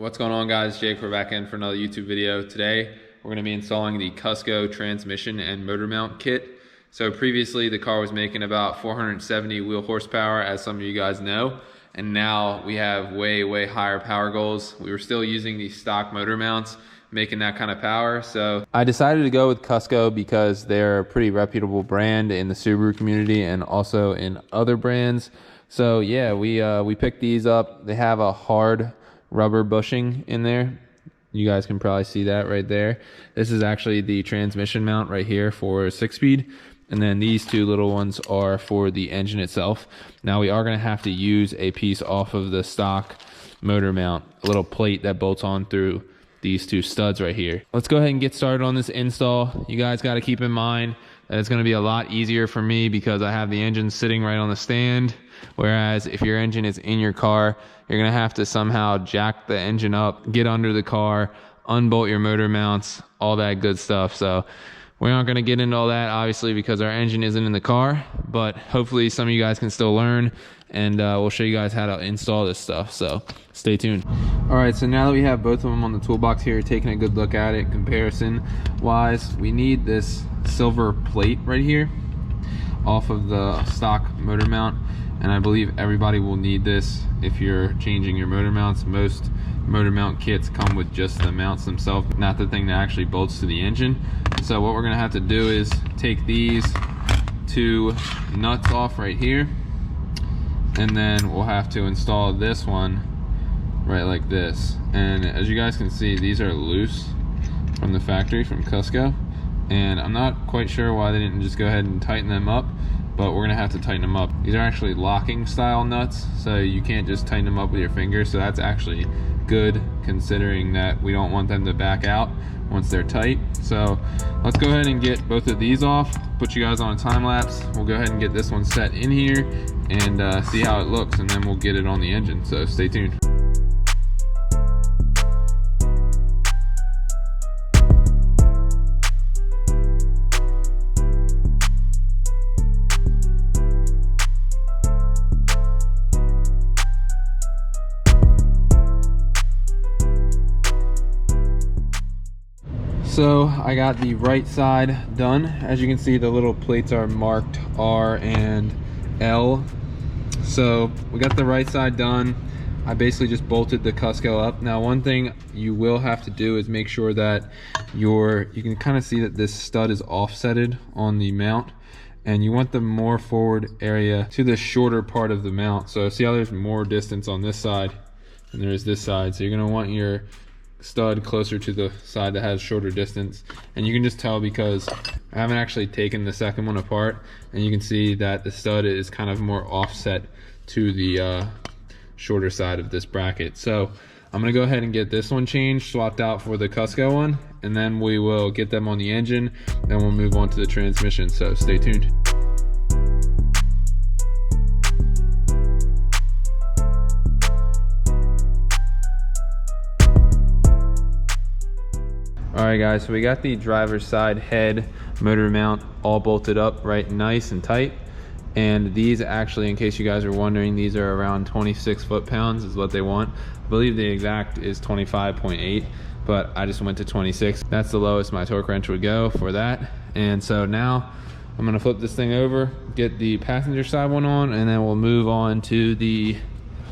What's going on, guys? Jake, we're back in for another YouTube video. Today we're going to be installing the Cusco transmission and motor mount kit. So previously the car was making about 470 wheel horsepower, as some of you guys know, and now we have way higher power goals. We were still using the stock motor mounts, making that kind of power. So I decided to go with Cusco because they're a pretty reputable brand in the Subaru community and also in other brands. So yeah, we picked these up. They have a hard rubber bushing in there. You guys can probably see that right there. This is actually the transmission mount right here for 6-speed, and then these two little ones are for the engine itself. Now we are going to have to use a piece off of the stock motor mount, a little plate that bolts on through these two studs right here. Let's go ahead and get started on this install. You guys got to keep in mind that it's going to be a lot easier for me because I have the engine sitting right on the stand, whereas if your engine is in your car, you're going to have to somehow jack the engine up, get under the car, unbolt your motor mounts, all that good stuff. So we're not going to get into all that, obviously, because our engine isn't in the car, but hopefully some of you guys can still learn, and we'll show you guys how to install this stuff. So stay tuned. All right, so now that we have both of them on the toolbox here, taking a good look at it comparison wise, we need this silver plate right here off of the stock motor mount. And I believe everybody will need this if you're changing your motor mounts. Most motor mount kits come with just the mounts themselves, not the thing that actually bolts to the engine. So what we're gonna have to do is take these two nuts off right here, and then we'll have to install this one right like this. And as you guys can see, these are loose from the factory, from Cusco. And I'm not quite sure why they didn't just go ahead and tighten them up, but we're gonna have to tighten them up. These are actually locking style nuts, so you can't just tighten them up with your fingers. So that's actually good, considering that we don't want them to back out once they're tight. So let's go ahead and get both of these off, put you guys on a time lapse. We'll go ahead and get this one set in here and see how it looks, and then we'll get it on the engine. So stay tuned. So I got the right side done. As you can see, the little plates are marked R and L. So we got the right side done. I basically just bolted the Cusco up. Now one thing you will have to do is make sure that you can kind of see that this stud is offsetted on the mount, and you want the more forward area to the shorter part of the mount. So see how there's more distance on this side than there is this side. So you're gonna want your stud closer to the side that has shorter distance, and you can just tell because I haven't actually taken the second one apart, and you can see that the stud is kind of more offset to the shorter side of this bracket. So I'm gonna go ahead and get this one changed, swapped out for the Cusco one, and then we will get them on the engine, then we'll move on to the transmission. So stay tuned. Alright guys, so we got the driver's side head motor mount all bolted up right nice and tight, and these actually, in case you guys are wondering, these are around 26 foot-pounds is what they want. I believe the exact is 25.8, but I just went to 26. That's the lowest my torque wrench would go for that. And so now I'm going to flip this thing over, get the passenger side one on, and then we'll move on to the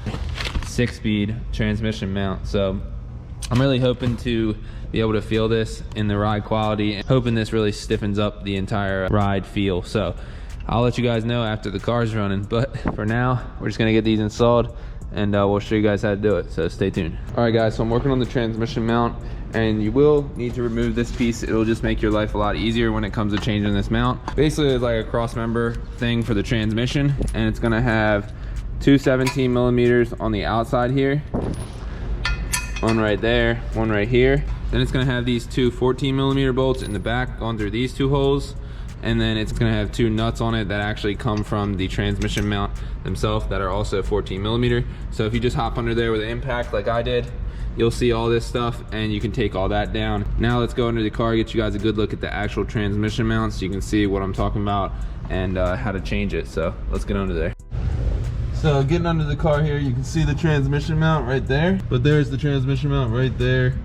6-speed transmission mount. So I'm really hoping to be able to feel this in the ride quality, and hoping this really stiffens up the entire ride feel. So I'll let you guys know after the car's running, but for now we're just gonna get these installed, and we'll show you guys how to do it. So stay tuned. All right guys, so I'm working on the transmission mount, and you will need to remove this piece. It'll just make your life a lot easier when it comes to changing this mount. Basically it's like a cross member thing for the transmission, and it's gonna have two 17 millimeters on the outside here, one right there, one right here. Then it's gonna have these two 14 millimeter bolts in the back going through these two holes, and then it's gonna have two nuts on it that actually come from the transmission mount themselves that are also 14 millimeter. So if you just hop under there with an impact like I did, you'll see all this stuff, and you can take all that down. Now let's go under the car, get you guys a good look at the actual transmission mount so you can see what I'm talking about and how to change it. So let's get under there. So getting under the car here, you can see the transmission mount right there, but there's the transmission mount right there,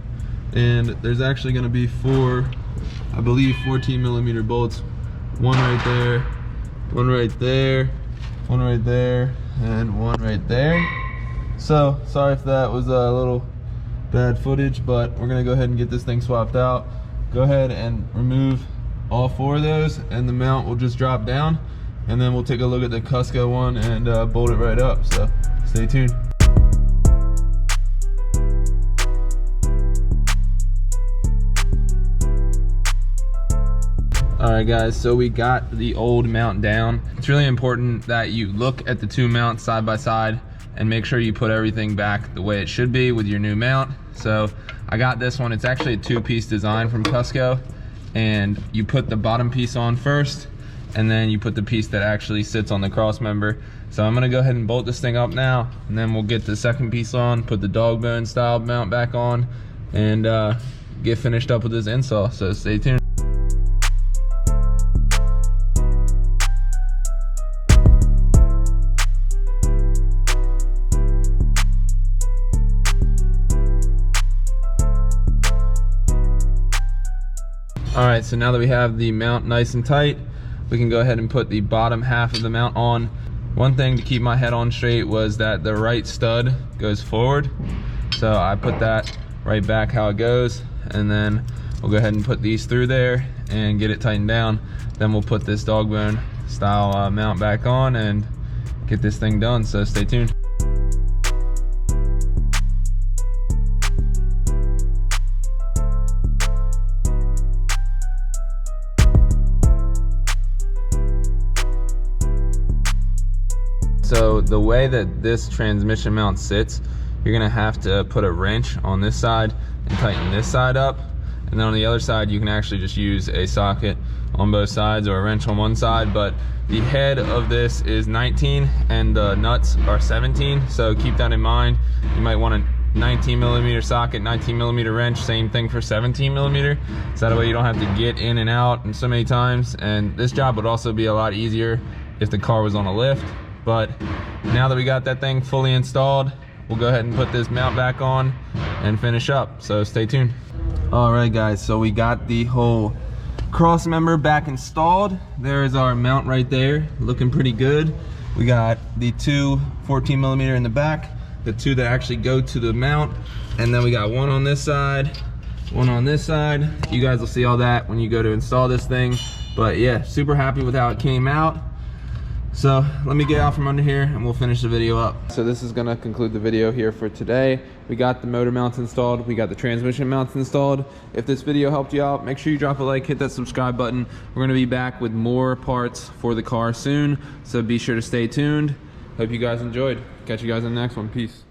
and there's actually going to be four, I believe 14mm bolts, one right there, one right there, one right there, and one right there. So sorry if that was a little bad footage, but we're going to go ahead and get this thing swapped out. Go ahead and remove all four of those, and the mount will just drop down, and then we'll take a look at the Cusco one and bolt it right up. So stay tuned. Alright guys, so we got the old mount down. It's really important that you look at the two mounts side by side and make sure you put everything back the way it should be with your new mount. So I got this one. It's actually a two-piece design from Cusco, and you put the bottom piece on first, and then you put the piece that actually sits on the cross member. So I'm gonna go ahead and bolt this thing up now, and then we'll get the second piece on, put the dog bone style mount back on, and get finished up with this install. So stay tuned. Alright, so now that we have the mount nice and tight, we can go ahead and put the bottom half of the mount on. One thing to keep my head on straight was that the right stud goes forward. So I put that right back how it goes, and then we'll go ahead and put these through there and get it tightened down. Then we'll put this dog bone style mount back on and get this thing done, so stay tuned. So the way that this transmission mount sits, you're gonna have to put a wrench on this side and tighten this side up. And then on the other side, you can actually just use a socket on both sides or a wrench on one side. But the head of this is 19 and the nuts are 17. So keep that in mind. You might want a 19mm socket, 19mm wrench, same thing for 17mm. So that way you don't have to get in and out so many times. And this job would also be a lot easier if the car was on a lift. But now that we got that thing fully installed, we'll go ahead and put this mount back on and finish up. So stay tuned. All right guys, so we got the whole cross member back installed. There is our mount right there, looking pretty good. We got the two 14mm in the back, the two that actually go to the mount, and then we got one on this side, one on this side. You guys will see all that when you go to install this thing. But yeah, super happy with how it came out. So let me get out from under here and we'll finish the video up. So this is gonna conclude the video here for today. We got the motor mounts installed, we got the transmission mounts installed. If this video helped you out, make sure you drop a like, hit that subscribe button. We're gonna be back with more parts for the car soon, so be sure to stay tuned. Hope you guys enjoyed. Catch you guys in the next one. Peace.